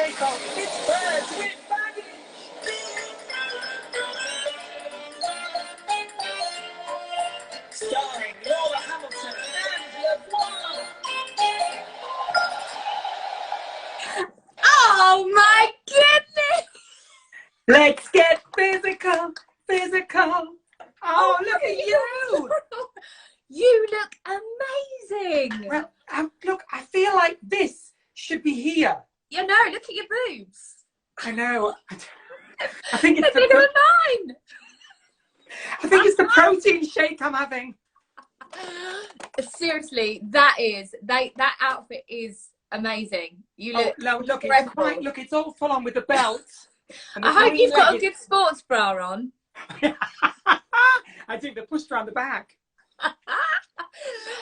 take off. It's birds with baggage. Starring Laura Hamilton and Voix. Oh my goodness! Let's get physical, physical. Oh, look at you! You look amazing. Well, look, I feel like this should be here. You know, look at your boobs. I know. I think it's They're bigger than mine. I think it's the protein shake I'm having. Seriously, that outfit is amazing. You look. Oh, no, look, incredible. it's quite, look, it's all full on with the belt. And the I hope you've got a leggings. good sports bra on. I think they're pushed around the back.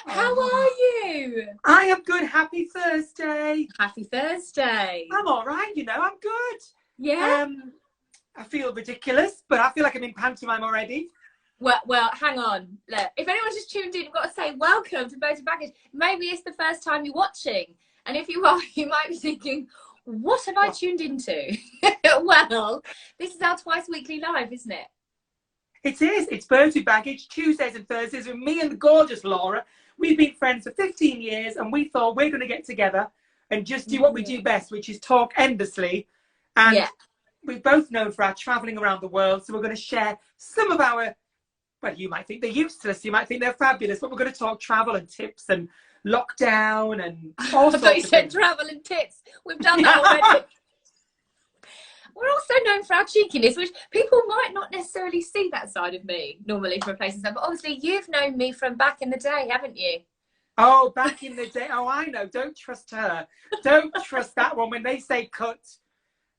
How are you? I am good. Happy Thursday. Happy Thursday. I'm all right, you know, I'm good. Yeah. I feel ridiculous, but I feel like I'm in pantomime already. Well, hang on. Look, if anyone's just tuned in, I've got to say welcome to Voix Baggage. Maybe it's the first time you're watching. And if you are, you might be thinking, what have I tuned into? Well, this is our twice weekly live, isn't it? It is. It's Birds with Baggage, Tuesdays and Thursdays with me and the gorgeous Laura. We've been friends for 15 years and we thought we're going to get together and just do what we do best, which is talk endlessly. And we're both known for our travelling around the world. So we're going to share some of our, well, you might think they're useless, you might think they're fabulous, but we're going to talk travel and tips and lockdown and all sorts I thought you of said things. travel and tips. We've done that already. We're also known for our cheekiness, which people might not necessarily see that side of me normally from a place and stuff. But obviously, you've known me from back in the day, haven't you? Oh, back in the day. Oh, I know. Don't trust her. Don't trust that one. When they say cut,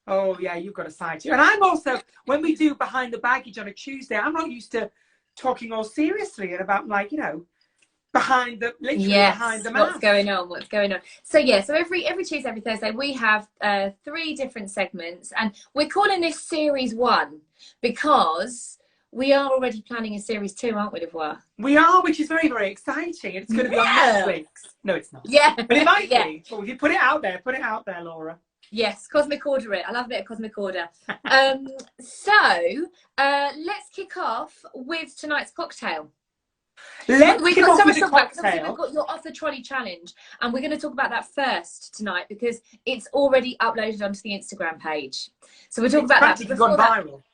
oh, yeah, you've got a side to you. And I'm also, when we do Behind the Baggage on a Tuesday, I'm not used to talking all seriously and about, like, you know, behind the mask. What's going on. So so every Tuesday, every Thursday we have 3 different segments, and we're calling this series 1 because we are already planning a series 2, aren't we, Voix? We are, which is very, very exciting. It's going to be on Netflix. No, it's not. Yeah, but it might be. Well, if you put it out there, Laura. Yes, Cosmic Order it. I love a bit of Cosmic Order. So let's kick off with tonight's cocktail. We've got so much to to talk about because we've got your off the trolley challenge, and we're going to talk about that first tonight because it's already uploaded onto the Instagram page. So we'll talk about that. It's gone viral.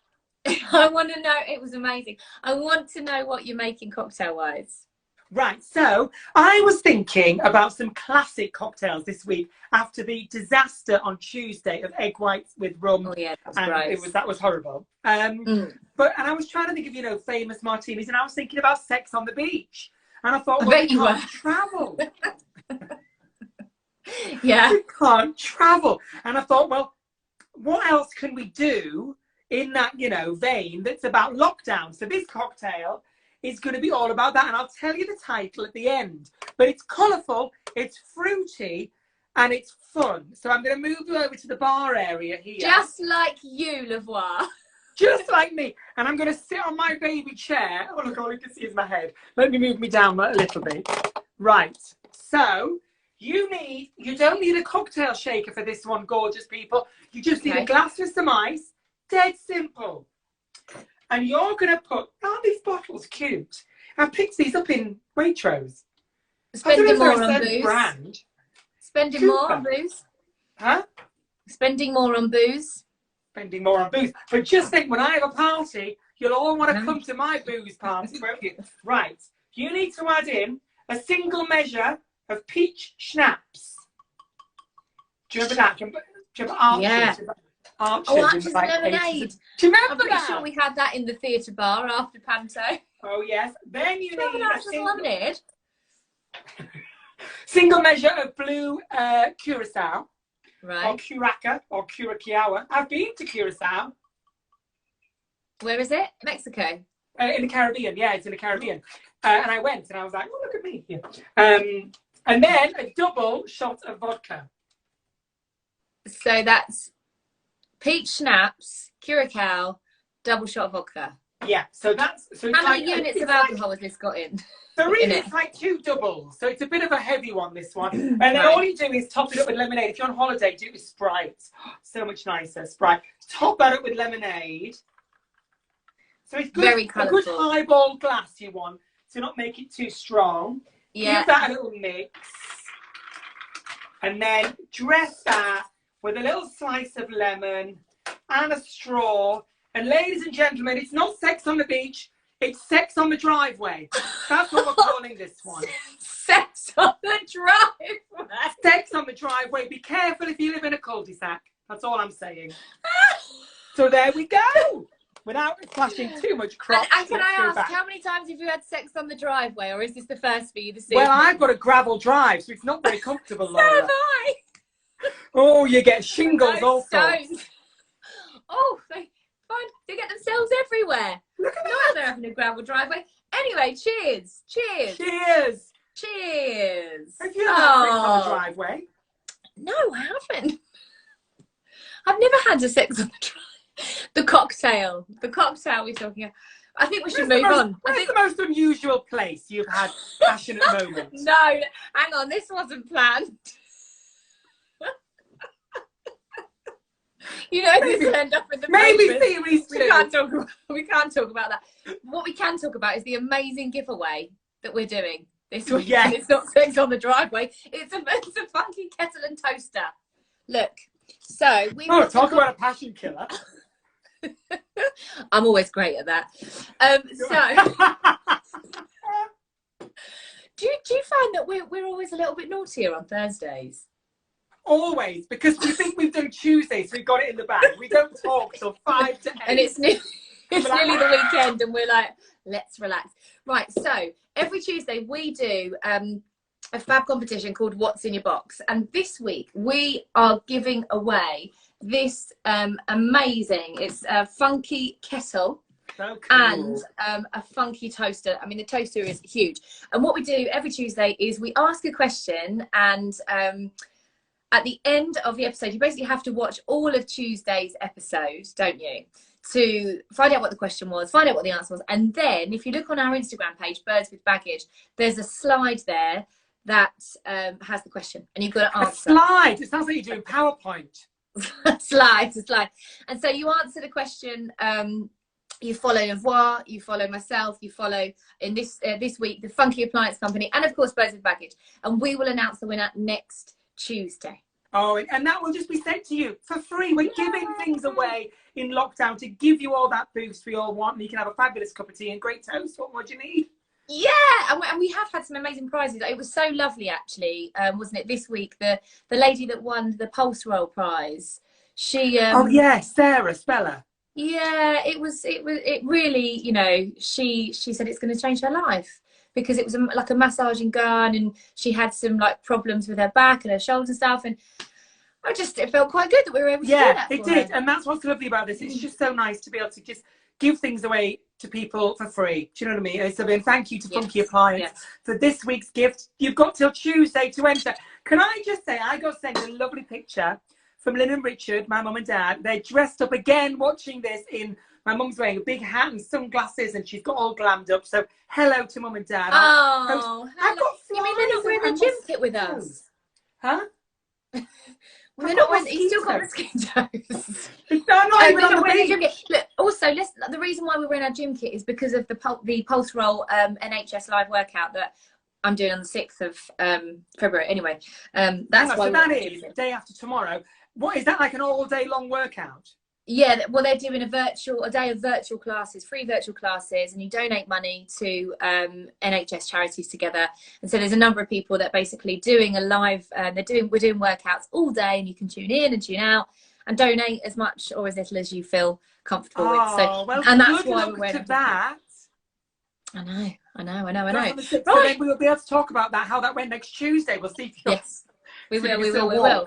I want to know. It was amazing. I want to know what you're making cocktail wise. Right, so I was thinking about some classic cocktails this week after the disaster on Tuesday of egg whites with rum. Oh yeah, that was gross. That was horrible. But I was trying to think of, you know, famous martinis, and I was thinking about sex on the beach, and I thought, well, we can't travel. Yeah, we can't travel, and I thought, well, what else can we do in that, you know, vein that's about lockdown? So this cocktail is going to be all about that, and I'll tell you the title at the end. But it's colourful, it's fruity, and it's fun. So I'm going to move you over to the bar area here. Just like you, Voix. Just like me. And I'm going to sit on my baby chair. Oh, look, all you can see is my head. Let me move me down a little bit. Right. So you don't need a cocktail shaker for this one, gorgeous people. You just need a glass with some ice. Dead simple. And you're going to put, aren't these bottles cute? I picked these up in Waitrose. Spending more on booze. Brand. Spending more on booze. Huh? Spending more on booze. Spending more on booze. But just think, when I have a party, you'll all want to come to my booze party, won't you? Right. You need to add in a single measure of peach schnapps. Do you remember that? Do you remember Archers? Yeah. Archers and lemonade. Do you remember I'm pretty that? sure we had that in the theatre bar after Panto. Oh, yes. Then you need a lemonade. Single measure of blue curacao. Right. Or curaca, or curacao. I've been to Curacao. Where is it? Mexico? In the Caribbean. Yeah, it's in the Caribbean. And I went and I was like, oh, look at me. Yeah. And then a double shot of vodka. So that's peach schnapps, curacao, double shot of vodka. Yeah, so it's How like, many units of like alcohol has this got in? 3, in it? it's like 2 doubles. So it's a bit of a heavy one, this one. And then all you do is top it up with lemonade. If you're on holiday, do it with Sprite. So much nicer, Sprite. Top that up with lemonade. So it's good, Very a colourful. good highball glass you want, to not make it too strong. Yeah. Give that a little mix. And then dress that with a little slice of lemon and a straw. And ladies and gentlemen, it's not sex on the beach, it's sex on the driveway. That's what we're calling this one. Sex on the driveway. Sex on the driveway. Be careful if you live in a cul-de-sac. That's all I'm saying. So there we go. Without flashing too much crop. And can I ask, how many times have you had sex on the driveway, or is this the first for you this evening? Well, I've got a gravel drive, so it's not very comfortable, Laura. So have I. Oh, you get shingles No, also. don't. Oh, they get themselves everywhere. Look at No, that. they're having a gravel driveway. Anyway, cheers. Cheers. Cheers. Cheers. Have you had sex on the driveway? No, I haven't. I've never had a sex on the driveway. The cocktail we're talking about. I think we should move on. Where's the most unusual place you've had passionate moments? No, hang on, this wasn't planned. You know, this will end up in the Maybe papers. series 2. We can't talk about that. What we can talk about is the amazing giveaway that we're doing this week. Yes. And it's not sex on the driveway. It's a funky kettle and toaster. Look, so we talk about a passion killer. I'm always great at that. Do you find that we're always a little bit naughtier on Thursdays? Always, because we think we've done Tuesday, so we've got it in the bag. We don't talk till 5 to 8. And it's nearly the weekend, and we're like, let's relax. Right, so every Tuesday we do a fab competition called What's in Your Box. And this week we are giving away this amazing, it's a funky kettle. So cool. And a funky toaster. I mean, the toaster is huge. And what we do every Tuesday is we ask a question, and at the end of the episode, you basically have to watch all of Tuesday's episode, don't you? To find out what the question was, find out what the answer was. And then if you look on our Instagram page, Birds with Baggage, there's a slide there that has the question, and you've got to answer. A slide. It sounds like you're doing PowerPoint. a slide. And so you answer the question. You follow Voix, you follow myself, you follow in this week the Funky Appliance Company, and of course Birds with Baggage. And we will announce the winner next Tuesday. Oh, and that will just be sent to you for free. We're giving things away in lockdown to give you all that boost we all want, and you can have a fabulous cup of tea and great toast. What more do you need? Yeah, and we have had some amazing prizes. It was so lovely, actually, wasn't it? This week, the lady that won the Pulse Roll prize, she. Oh yeah, Sarah Speller. Yeah, it really, you know, she said it's going to change her life, because it was like a massaging gun, and she had some like problems with her back and her shoulders and stuff, and it felt quite good that we were able to do that. Yeah, it did, and that's what's lovely about this. It's just so nice to be able to just give things away to people for free. Do you know what I mean? So thank you to Funky Appliance for this week's gift. You've got till Tuesday to enter. Can I just say, I got sent a lovely picture from Lynn and Richard, my mum and dad. They're dressed up again watching this in, my mum's wearing a big hat and sunglasses, and she's got all glammed up. So hello to mum and dad. Oh, I've got you mean they're not wearing a gym kit with us? Huh? Well, they're not wearing, he's still got mosquitoes. No, not even on the beach. Gym kit. Look, also, the reason why we're wearing our gym kit is because of the Pulse Roll NHS live workout that I'm doing on the 6th of February. Anyway, that's why. So that is day after tomorrow. What is that, like an all day long workout? Yeah, well, they're doing a day of virtual classes, free virtual classes, and you donate money to NHS charities together. And so there's a number of people that are basically doing a live. We're doing workouts all day, and you can tune in and tune out and donate as much or as little as you feel comfortable with. So, well, and that's why we're wearing that. I know. Right. So then we will be able to talk about that, how that went next Tuesday. We'll see if you're... Yes, we will.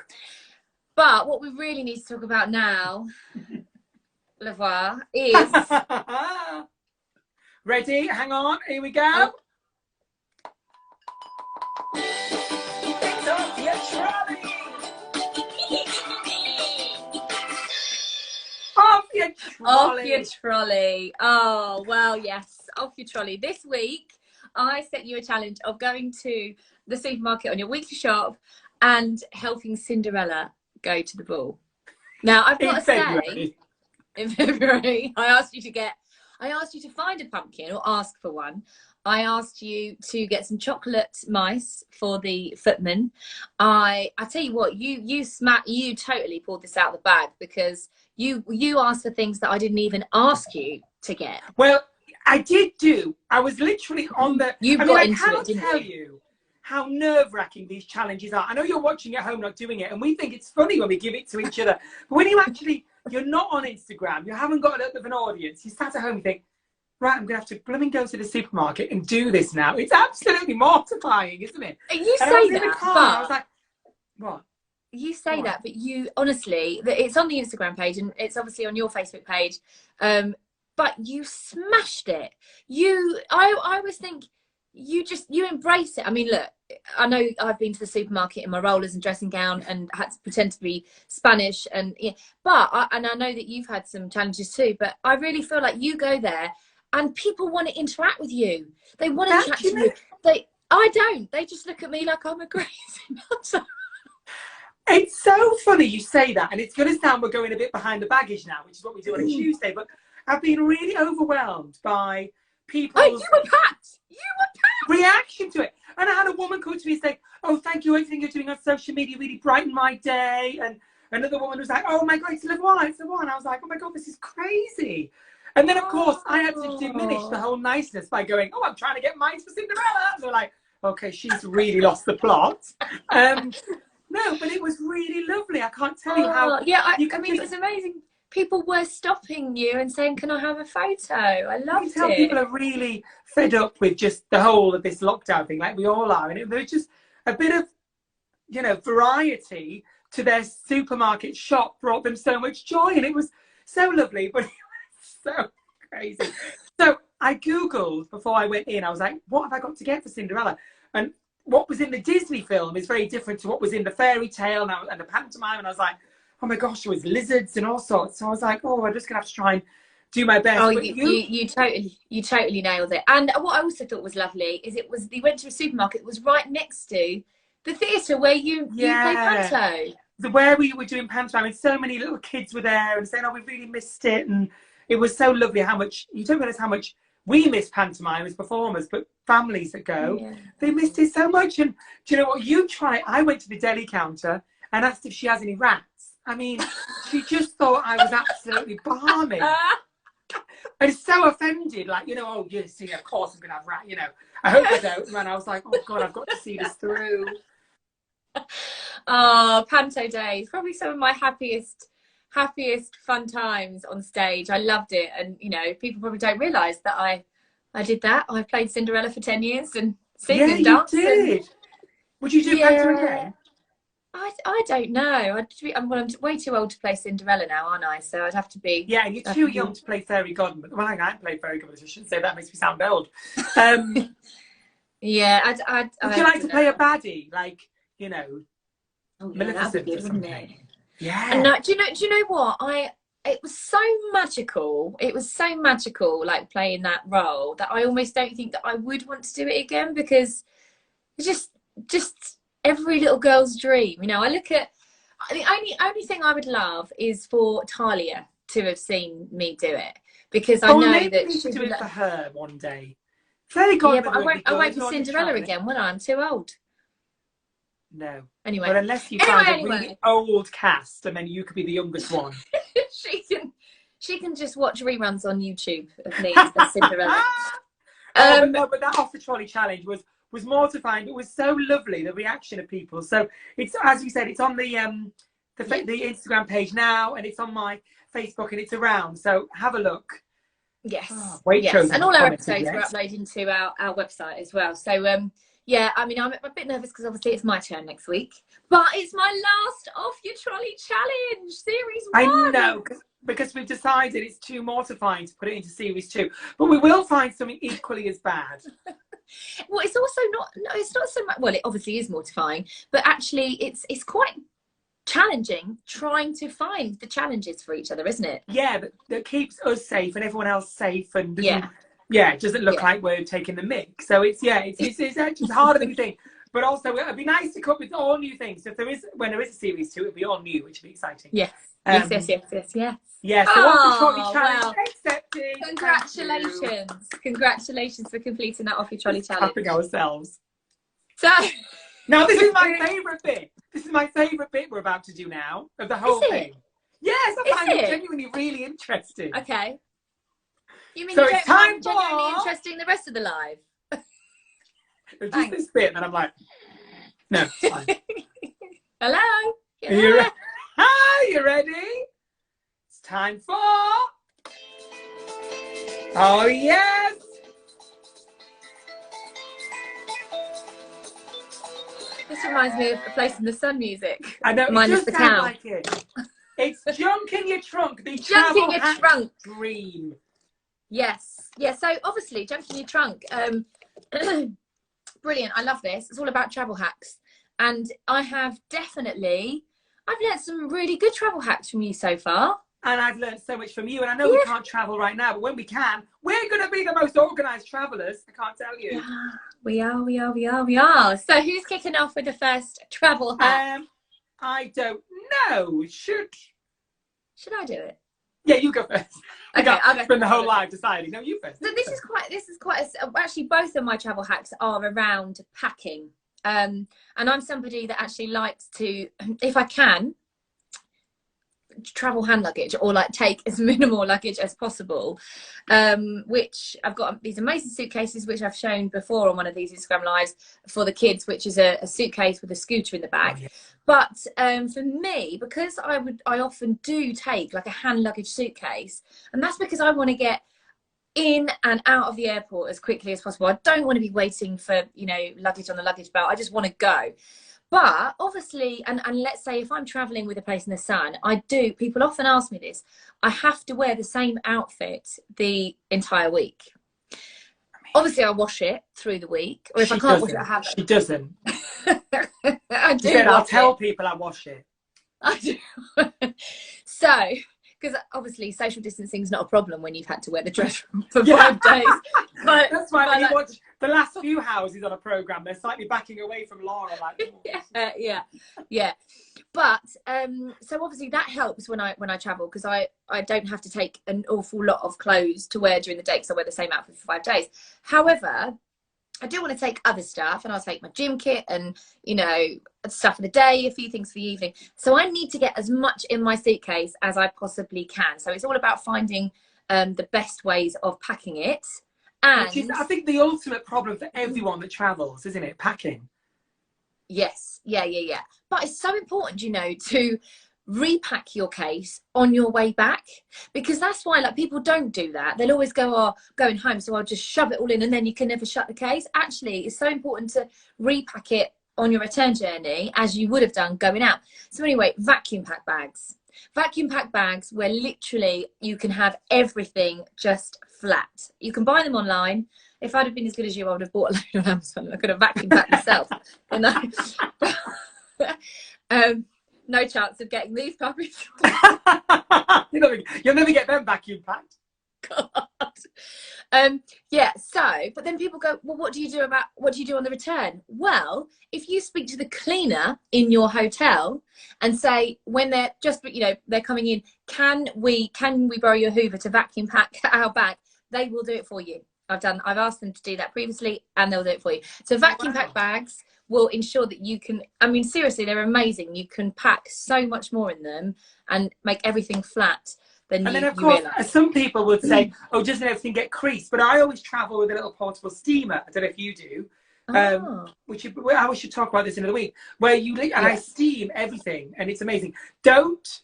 But what we really need to talk about now, Voix, is... Ready? Hang on. Here we go. It's off your trolley. Off your Off your trolley. Oh, well, yes, off your trolley. This week, I set you a challenge of going to the supermarket on your weekly shop and helping Cinderella go to the ball. Now, I've got to say, in February, I asked you to find a pumpkin or ask for one. I asked you to get some chocolate mice for the footman. I tell you what, you totally pulled this out of the bag, because you asked for things that I didn't even ask you to get. Well, I did do. I was literally on the. I cannot tell you how nerve-wracking these challenges are. I know you're watching at home, not doing it, and we think it's funny when we give it to each other. But when you're not on Instagram, you haven't got a little bit of an audience. You sat at home and think, right, I'm going to have to blooming go to the supermarket and do this now. It's absolutely mortifying, isn't it? You say that, but I was like, what? You say that, but you honestly, it's on the Instagram page and it's obviously on your Facebook page. But you smashed it. I always think you embrace it. I mean, look, I know I've been to the supermarket in my rollers and dressing gown and had to pretend to be Spanish, and I know that you've had some challenges too. But I really feel like you go there and people want to interact with you. They want to chat to you. I don't. They just look at me like I'm a crazy nutter. It's so funny you say that, and it's going to sound we're going a bit behind the baggage now, which is what we do on a Tuesday. But I've been really overwhelmed by people's reaction to it. And I had a woman come to me and say, "Oh, thank you, everything you're doing on social media really brightened my day." And another woman was like, "Oh my God, it's Le Voix, it's Le Voix." And I was like, "Oh my God, this is crazy." And then, of course, I had to diminish the whole niceness by going, "Oh, I'm trying to get mice for Cinderella." And they're like, "Okay, she's really lost the plot." No, but it was really lovely. I can't tell you how. Yeah, I mean, it was amazing. People were stopping you and saying, "Can I have a photo?" I loved it. People are really fed up with just the whole of this lockdown thing, like we all are. And there was just a bit of, variety to their supermarket shop brought them so much joy. And it was so lovely, but it was so crazy. So I Googled before I went in. I was like, what have I got to get for Cinderella? And what was in the Disney film is very different to what was in the fairy tale and the pantomime. And I was like, oh my gosh, there was lizards and all sorts. So I was like, oh, I'm just gonna have to try and do my best. Oh, you totally nailed it. And what I also thought was lovely is you went to a supermarket that was right next to the theatre where you play panto. Where we were doing pantomime, and so many little kids were there and saying, oh, we really missed it. And it was so lovely how much, you don't realise how much we miss pantomime as performers, but families that go, they missed it so much. And do you know what? I went to the deli counter and asked if she has any rats. I mean, she just thought I was absolutely balmy. And so offended, like, oh, you see, of course I'm going to have rat, I hope I don't. And I was like, oh God, I've got to see this through. Oh, panto days, probably some of my happiest fun times on stage. I loved it. And, people probably don't realise that I did that. I played Cinderella for 10 years and sing and dance. You did. Would you do panto again? I don't know. I'm way too old to play Cinderella now, aren't I? So I'd have to be. Yeah, and you're too young to play Fairy Godmother. Well, I haven't played Fairy Godmother. I shouldn't say that. Makes me sound old. Yeah, would you like to play a baddie, like Maleficent, wouldn't it? Yeah. And do you know what? It was so magical. It was so magical, like playing that role, that I almost don't think that I would want to do it again, because it's just every little girl's dream. I look at the only thing I would love is for Talia to have seen me do it, because I know that she do it for her one day. Fairy Godmother. Yeah, but I won't be Cinderella again, will I? I'm too old. No. Anyway. But unless you find a really old cast, and then you could be the youngest one. She can just watch reruns on YouTube of me as Cinderella. But that off the trolley challenge was mortifying. It was so lovely, the reaction of people. So it's, as you said, it's on the Instagram page now, and it's on my Facebook, and it's around. So have a look. Yes. Yes. And all our episodes we're uploading to our website as well. So yeah, I mean, I'm a bit nervous because obviously it's my turn next week, but it's my last Off Your Trolley challenge, series 1. I know, because we've decided it's too mortifying to put it into series 2, but we will find something equally as bad. Well, it's also it's not so much. Well, it obviously is mortifying, but actually, it's quite challenging trying to find the challenges for each other, isn't it? Yeah, that keeps us safe and everyone else safe, and doesn't, it doesn't look like we're taking the mick. So it's actually harder than we think. But also, it'd be nice to come up with all new things. So when there is a series 2, it'll be all new, which would be exciting. Yes. Yes. Yeah, so what's the trolley challenge? Well, accepted. Congratulations for completing that off your trolley challenge. Clapping ourselves. So now this is my favourite bit. This is my favourite bit we're about to do now of the whole thing. Yes, I find it genuinely really interesting. Okay. You mean so you it's don't time find genuinely interesting the rest of the live? Just this bit, and then I'm like, no, it's fine. Hello? Hi, you ready? It's time for... Oh, yes! This reminds me of A Place in the Sun music. I know, it minus does the sound cow. like it. It's Junk in Your Trunk, the Junk in Your Trunk dream. Yes. Yeah, so obviously, Junk in Your Trunk. Brilliant. I love this. It's all about travel hacks. And I've learned some really good travel hacks from you so far. And I've learned so much from you. And I know we can't travel right now, but when we can, we're going to be the most organised travellers. I can't tell you. Yeah, we are. So who's kicking off with the first travel hack? I don't know. Should I do it? Yeah, you go first. Okay, I'll go. Spend the whole live deciding. No, you first. So this is quite actually, both of my travel hacks are around packing. And I'm somebody that actually likes to, if I can, travel hand luggage, or like take as minimal luggage as possible, which I've got these amazing suitcases which I've shown before on one of these Instagram lives for the kids, which is a suitcase with a scooter in the back. But for me, because I often do take like a hand luggage suitcase, and that's because I want to get in and out of the airport as quickly as possible. I don't want to be waiting for, luggage on the luggage belt. I just want to go. But obviously, and let's say if I'm traveling with A Place in the Sun, people often ask me this, I have to wear the same outfit the entire week. Obviously, I wash it through the week, or if I can't wash it, I have it. She doesn't. I do. I'll tell people I wash it. I do. So, because obviously social distancing is not a problem when you've had to wear the dress for 5 days. But that's why when you watch the last few houses on a programme, they're slightly backing away from Laura. Like, yeah. But so obviously that helps when I travel, because I don't have to take an awful lot of clothes to wear during the day, because I wear the same outfit for 5 days. However, I do want to take other stuff, and I'll take my gym kit and, stuff for the day, a few things for the evening. So I need to get as much in my suitcase as I possibly can. So it's all about finding the best ways of packing it. And which is, I think, the ultimate problem for everyone that travels, isn't it? Packing. Yes. Yeah. But it's so important, to repack your case on your way back, because that's why people don't do that. They'll always go, going home, so I'll just shove it all in, and then you can never shut the case. Actually, it's so important to repack it on your return journey as you would have done going out. So anyway, vacuum pack bags where literally you can have everything just flat. You can buy them online. If I'd have been as good as you, I would have bought a load on Amazon. I could have vacuum packed myself. No chance of getting these puppies. You'll never get them vacuum packed. God. But then people go, well, what do you do on the return? Well, if you speak to the cleaner in your hotel and say, when they're just, they're coming in, can we borrow your Hoover to vacuum pack our bag? They will do it for you. I've asked them to do that previously, and they'll do it for you. So vacuum pack bags will ensure that you can, seriously, they're amazing. You can pack so much more in them and make everything flat than you realize. And then, of course, some people would say, doesn't everything get creased? But I always travel with a little portable steamer. I don't know if you do. We should talk about this another week, where I steam everything, and it's amazing. Don't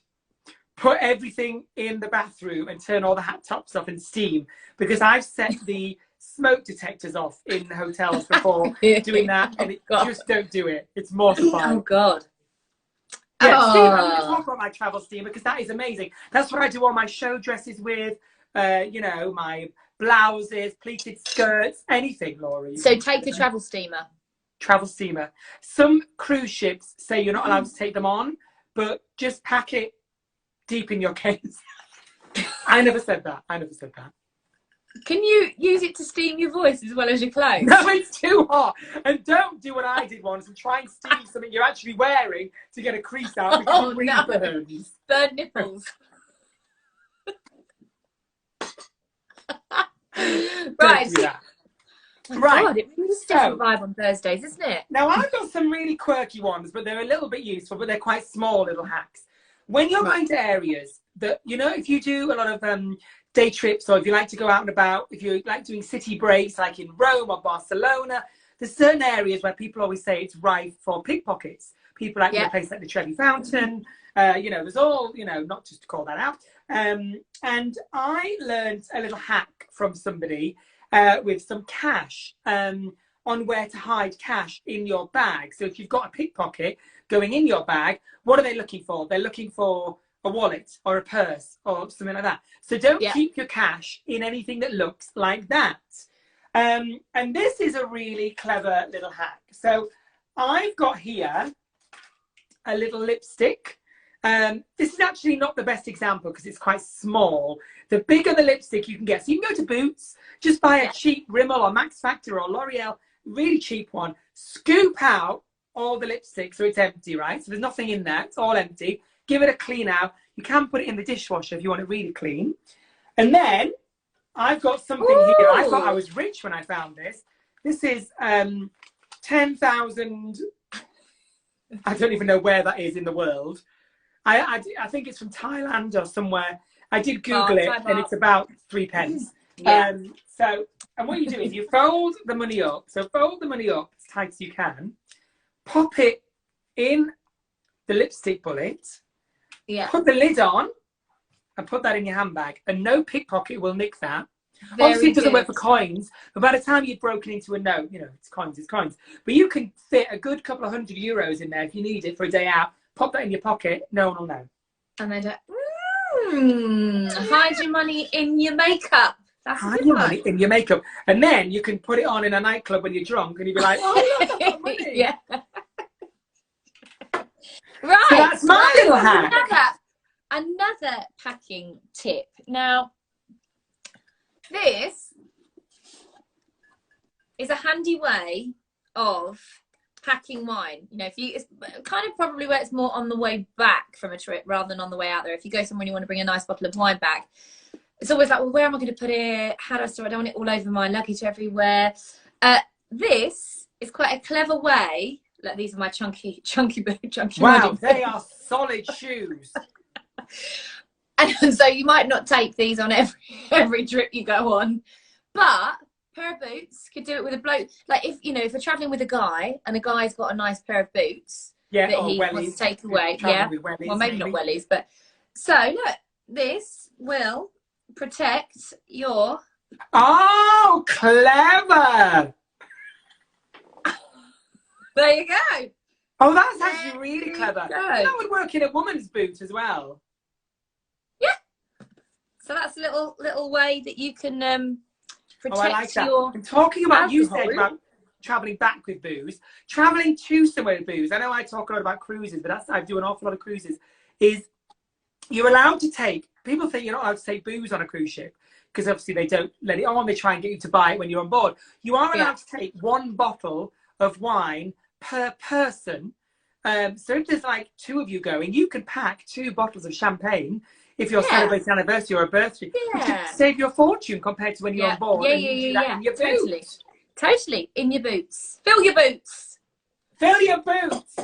put everything in the bathroom and turn all the hot tops off and steam, because I've set the smoke detectors off in hotels before doing that, and just don't do it. It's mortifying. Oh God. Yeah, steam, I'm going to talk about my travel steamer, because that is amazing. That's what I do all my show dresses with, my blouses, pleated skirts, anything, Laurie. So take a travel steamer. Travel steamer. Some cruise ships say you're not allowed to take them on, but just pack it deep in your case. I never said that. I never said that. Can you use it to steam your voice as well as your clothes? No, it's too hot. And don't do what I did once and try and steam something you're actually wearing to get a crease out, because it really burns. Burn nipples. Right. Do that. Oh Right. God, it really is a different vibe on Thursdays, isn't it? Now, I've got some really quirky ones, but they're a little bit useful, but they're quite small little hacks. When you're going to areas that, you know, if you do a lot of day trips, or if you like to go out and about, if you like doing city breaks, like in Rome or Barcelona, there's certain areas where people always say it's rife for pickpockets. People like in a place like the Trevi Fountain, you know, there's all, you know, not just to call that out. And I learned a little hack from somebody with some cash on where to hide cash in your bag. So if you've got a pickpocket going in your bag, what are they looking for? They're looking for a wallet or a purse or something like that. So don't keep your cash in anything that looks like that. And this is a really clever little hack. So I've got here a little lipstick. This is actually not the best example because it's quite small. The bigger the lipstick you can get. So you can go to Boots, just buy a cheap Rimmel or Max Factor or L'Oreal, really cheap one. Scoop out all the lipstick so it's empty, right? So there's nothing in there. It's all empty. Give it a clean out. You can put it in the dishwasher if you want it really clean. And then I've got something here. I thought I was rich when I found this. This is 10,000. I don't even know where that is in the world. I think it's from Thailand or somewhere. I did Google it, and it's about 3 pence. And what you do is you fold the money up. So fold the money up as tight as you can. Pop it in the lipstick bullet. Yeah. Put the lid on and put that in your handbag. And no pickpocket will nick that. Obviously, it doesn't work for coins. But by the time you've broken into a note, you know, it's coins, it's coins. But you can fit a good couple of €100 in there if you need it for a day out. Pop that in your pocket. No one will know. And then hide your money in your makeup. That's hide your money in your makeup. And then you can put it on in a nightclub when you're drunk and you'll be like, oh, look, I've got money. Yeah. Right. So that's my little hack. Another packing tip. Now, this is a handy way of packing wine. You know, if you, it's kind of probably works more on the way back from a trip rather than on the way out there. If you go somewhere and you want to bring a nice bottle of wine back, it's always like, well, where am I going to put it? How do I store it? I don't want it all over my luggage everywhere. This is quite a clever way. Like, these are my chunky. Wow, they are solid shoes. And so you might not take these on every trip you go on, but pair of boots could do it with a bloke. Like, if you know, if you're traveling with a guy and a guy's got a nice pair of boots that he wants to take away, well, maybe not wellies, but so look, this will protect your. Oh, clever! There you go. Oh, that's actually really clever. That would work in a woman's boot as well. Yeah. So that's a little way that you can protect I like that. your. And talking about, alcohol. you said about traveling back with booze, traveling to somewhere with booze. I know I talk a lot about cruises, but I do an awful lot of cruises. Is you're allowed to take. People think you're not allowed to take booze on a cruise ship because obviously they don't let it on. They try and get you to buy it when you're on board. You are allowed to take one bottle of wine per person. So if there's like 2 of you going, you can pack 2 bottles of champagne if you're celebrating an anniversary or a birthday. Which could save you a fortune compared to when you're on board. In your Totally. In your boots. Fill your boots. Fill your boots.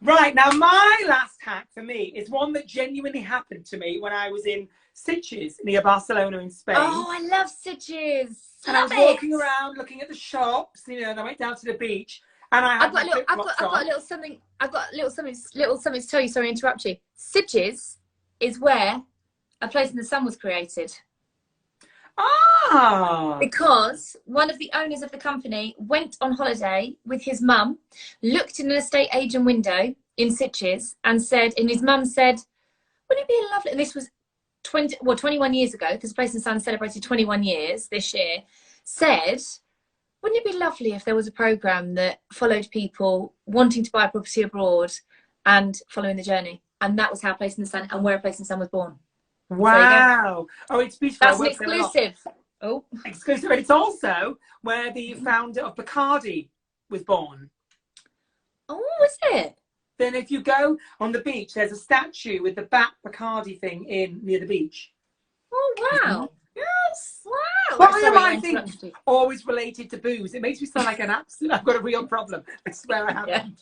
Right, now my last hack for me is one that genuinely happened to me when I was in Sitges near Barcelona in Spain. Oh, I love Sitges. And I was walking around looking at the shops, you know, and I went down to the beach. And I've got a little something to tell you. Sorry to interrupt you. Sitges is where A Place in the Sun was created. Ah! Because one of the owners of the company went on holiday with his mum, looked in an estate agent window in Sitges and said, and his mum said, wouldn't it be lovely, and this was 21 years ago, because A Place in the Sun celebrated 21 years this year, said, wouldn't it be lovely if there was a programme that followed people wanting to buy a property abroad and following the journey? and that was how Place in the Sun and Where a Place in the Sun was born. Wow. Oh, it's beautiful. That's an exclusive. Oh, exclusive. And it's also where the founder of Bacardi was born. Oh, was it? Then if you go on the beach, there's a statue with the Bat Bacardi thing near the beach. Oh, wow. Yes. Wow. Why am I think always related to booze? It makes me sound like an absolute, I've got a real problem. I swear I haven't.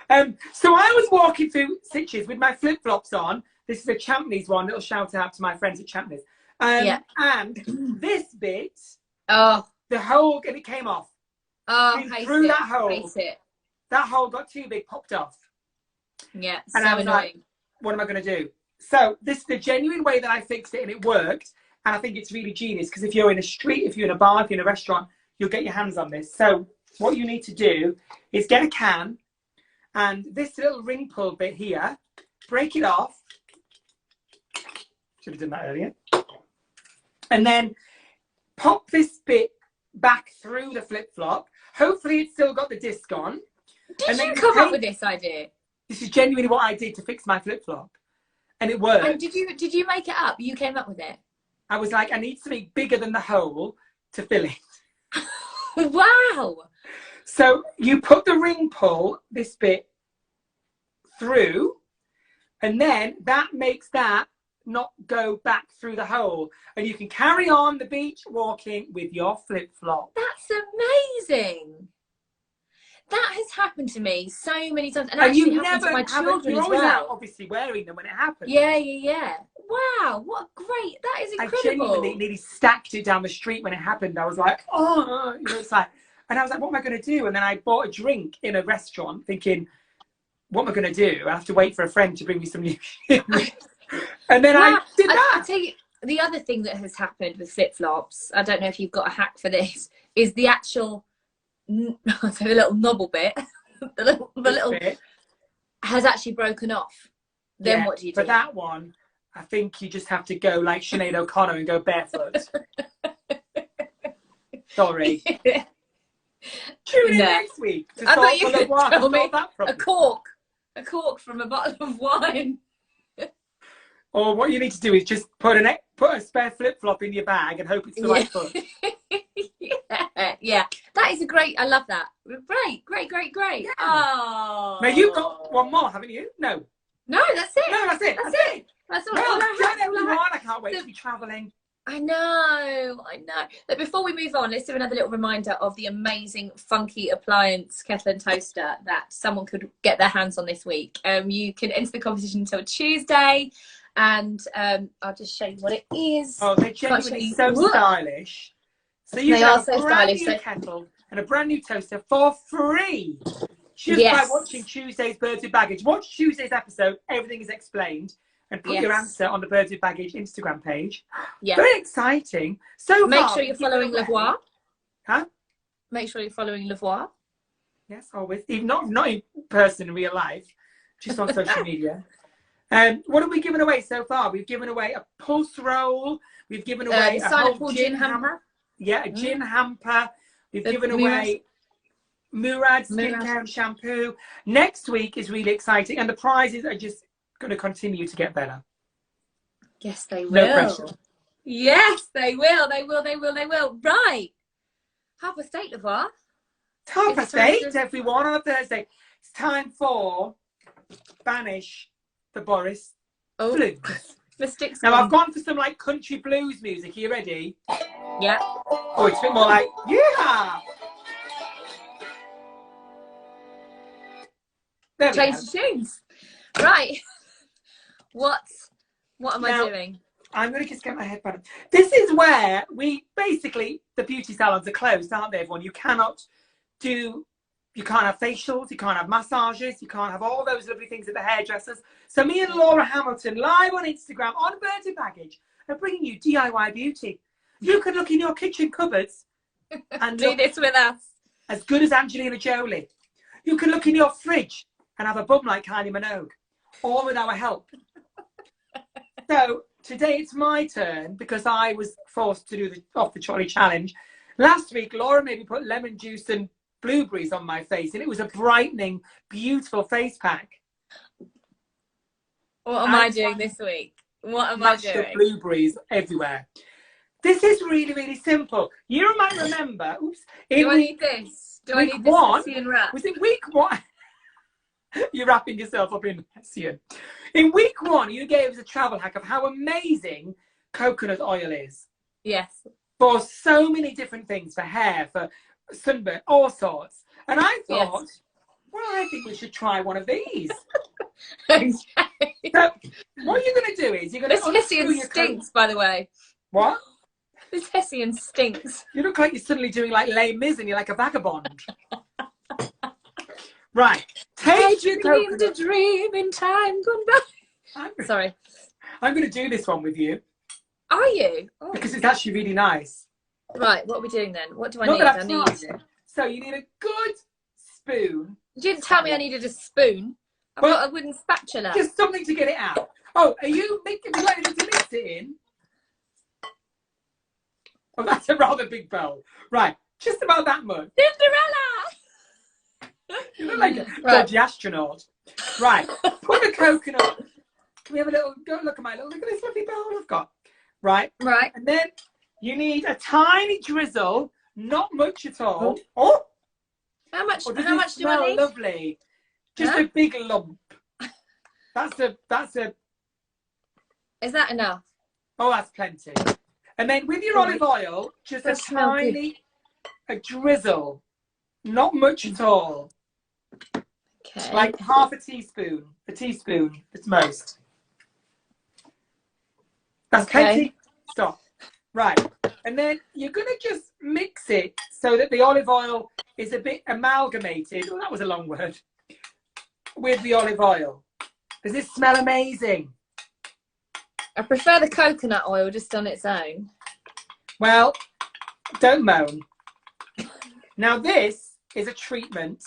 Yeah. So I was walking through Sitges with my flip-flops on. This is a Champneys one. Little shout out to my friends at Champneys. And this bit, the hole, and it came off. Oh, through that hole. Hate it. That hole got too big, popped off. Yeah, and I was like, what am I going to do? So this is the genuine way that I fixed it, and it worked. And I think it's really genius, because if you're in a street, if you're in a bar, if you're in a restaurant, you'll get your hands on this. So what you need to do is get a can, and this little ring pull bit here, break it off. Should have done that earlier. And then pop this bit back through the flip-flop. Hopefully it's still got the disc on. Did you come up with this idea? This is genuinely what I did to fix my flip-flop. And it worked. And did you make it up? You came up with it? I was like, I need something bigger than the hole to fill it. Wow. So you put the ring pull, this bit, through, and then that makes that not go back through the hole. And you can carry on the beach walking with your flip-flop. That's amazing. That has happened to me so many times, and you actually never to my children you're as always well. out, obviously wearing them when it happens. Yeah. Wow, what a great! That is incredible. I genuinely nearly stacked it down the street when it happened. I was like, oh, you know, it's like, and I was like, what am I going to do? And then I bought a drink in a restaurant, thinking, what am I going to do? I have to wait for a friend to bring me some new shit. And then I did that. I'll tell you, the other thing that has happened with flip-flops, I don't know if you've got a hack for this, is the actual, so the little knobble bit, the little bit has actually broken off. Then what do you do? For that one, I think you just have to go like Sinead O'Connor and go barefoot. Sorry. Tune in next week to I thought you could tell me a cork from a bottle of wine. Or what you need to do is just put a spare flip-flop in your bag and hope it's the right foot. Yeah, that is a great, I love that. Great. Yeah. Oh. Now you've got one more, haven't you? No, that's it. No, that's it. That's all. Well done, everyone. I can't wait to be travelling. I know. But before we move on, let's do another little reminder of the amazing funky appliance kettle and toaster that someone could get their hands on this week. You can enter the competition until Tuesday, and I'll just show you what it is. Oh, they're genuinely so stylish. So you have a brand new kettle and a brand new toaster for free. Just by watching Tuesday's Birds with Baggage. Watch Tuesday's episode. Everything is explained. And put your answer on the Birds with Baggage Instagram page. Yeah. Very exciting. So make sure you're following Le Voix. Huh? Make sure you're following Le Voix. Yes, always. Even not in person in real life, just on social media. What have we given away so far? We've given away a pulse roll. We've given away a whole gin hamper. Yeah, a gin hamper. We've given away Murad skincare and shampoo. Next week is really exciting, and the prizes are just going to continue to get better. Yes, they will. No pressure. Yes, they will. They will. Right. 8:30, Le Voix. It's 8:30, everyone, on a Thursday. It's time for Banish the Boris Blues. Now, I've gone for some like country blues music. Are you ready? Yeah. Oh, it's a bit more like, yeah. Change the tunes. Right. What am I doing? I'm going to just get my headband on. This is where the beauty salons are closed, aren't they, everyone? You can't have facials, you can't have massages, you can't have all those lovely things at the hairdressers. So me and Laura Hamilton, live on Instagram, on Birds with Baggage, are bringing you DIY beauty. You can look in your kitchen cupboards and do this with us. As good as Angelina Jolie. You can look in your fridge and have a bum like Kylie Minogue, all with our help. So today it's my turn because I was forced to do the off the trolley challenge. Last week, Laura made me put lemon juice and blueberries on my face, and it was a brightening, beautiful face pack. What am I doing this week? What am I doing? Mashed up blueberries everywhere. This is really, really simple. You might remember, Do I need this? Do I need this Hessian wrap? Was it week 1? You're wrapping yourself up in Hessian. In week 1, you gave us a travel hack of how amazing coconut oil is. Yes. For so many different things, for hair, for sunburn, all sorts. And I thought, well, I think we should try one of these. Okay. So what you're going to do is you're going to... This Hessian stinks, by the way. What? This Hessian stinks. You look like you're suddenly doing like Les Mis and you're like a vagabond. Right. Take your coconut. To dream in time gone by. Sorry. I'm going to do this one with you. Are you? Oh. Because it's actually really nice. Right, what are we doing then? What do I Not need? that I need... So you need a good spoon. You didn't tell me I needed a spoon. I've got a wooden spatula. Just something to get it out. Oh, are you ready to mix it in? Oh, that's a rather big bowl. Right, just about that much. Cinderella! You look like a dodgy astronaut. Right, put the coconut. Can we have a little, go look at look at this lovely bowl I've got. Right. Right. And then you need a tiny drizzle, not much at all. Oh! How much do I need? Lovely. Just a big lump. That's a... Is that enough? Oh, that's plenty. And then with your olive oil, just a tiny... A drizzle. Not much at all. Okay. Like half a teaspoon. A teaspoon at most. That's plenty. Stop. Right. And then you're going to just mix it so that the olive oil is a bit amalgamated. Oh, that was a long word. With the olive oil. Does this smell amazing? I prefer the coconut oil just on its own. Well, don't moan. Now this is a treatment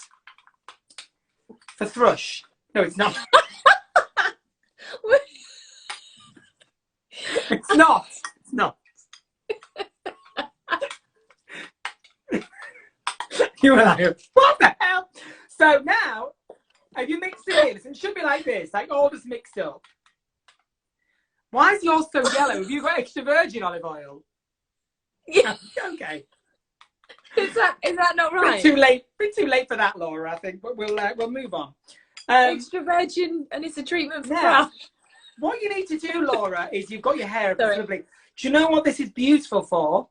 for thrush. No, it's not. It's not. It's not. You and I are, what the hell? So now, have you mixed it in? It should be like this, like all just mixed up. Why is yours so yellow? Have you got extra virgin olive oil? Yeah. Okay. Is that not right? Bit too late for that, Laura, I think, but we'll move on. Extra virgin, and it's a treatment for thrush. What you need to do, Laura, is you've got your hair lovely. Do you know what this is beautiful for?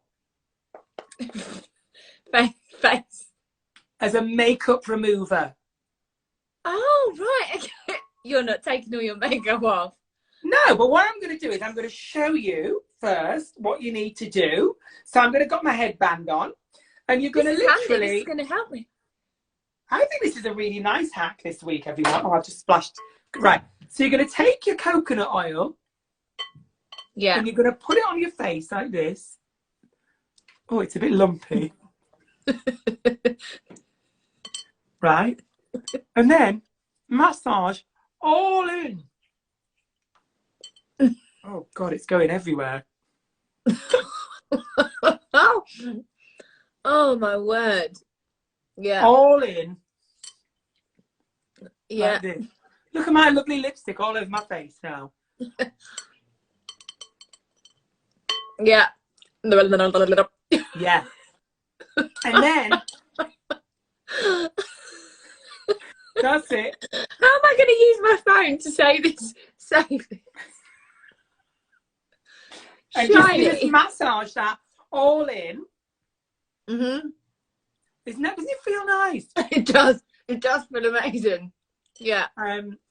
Face. As a makeup remover. Oh, right. Okay. You're not taking all your makeup off. No, but what I'm going to do is I'm going to show you first what you need to do. So I'm going to got my headband on, and you're going to literally... This is going to help me. I think this is a really nice hack this week, everyone. Oh, I've just splashed. Right. So you're going to take your coconut oil. Yeah. And you're going to put it on your face like this. Oh, it's a bit lumpy. Right. And then massage all in. Oh, God, it's going everywhere. Oh, my word. Yeah. All in. Yeah. Like this. Look at my lovely lipstick all over my face now. Yeah. Yeah. And then that's it. How am I going to use my phone to say this? Save it. And just massage that all in. Mm-hmm. Doesn't it feel nice? It does. It does feel amazing. Yeah.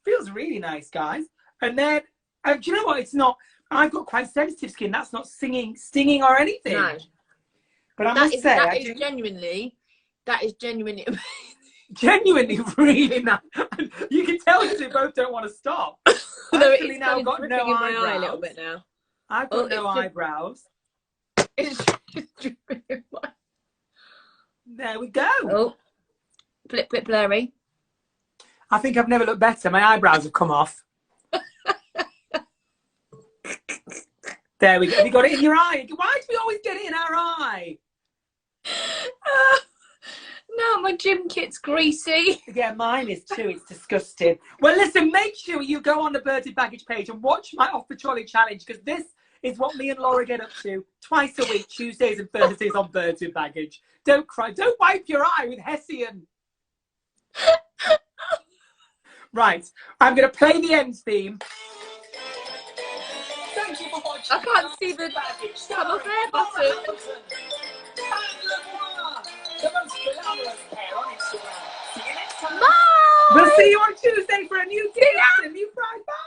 Feels really nice, guys. And then, do you know what? It's not. I've got quite sensitive skin. That's not stinging or anything. No. But I must say, that is genuinely amazing. Genuinely, really nice. You can tell that they both don't want to stop. I've actually now got no eyebrows. My eye a little bit now. I've got no eyebrows. It's There we go. Oh, flip blurry. I think I've never looked better. My eyebrows have come off. There we go. Have you got it in your eye? Why do we always get it in our eye? No, my gym kit's greasy. Yeah, mine is too. It's disgusting. Well, listen, make sure you go on the Birded Baggage page and watch my Off the Trolley challenge, because this is what me and Laura get up to twice a week, Tuesdays and Thursdays on Birded Baggage. Don't cry. Don't wipe your eye with Hessian. Right, I'm going to play the end theme. Thank you for watching. I can't see the come off air button. The most glamorous pair on Instagram. See you next time. Bye! We'll see you on Tuesday for a new team and a new pride. Bye!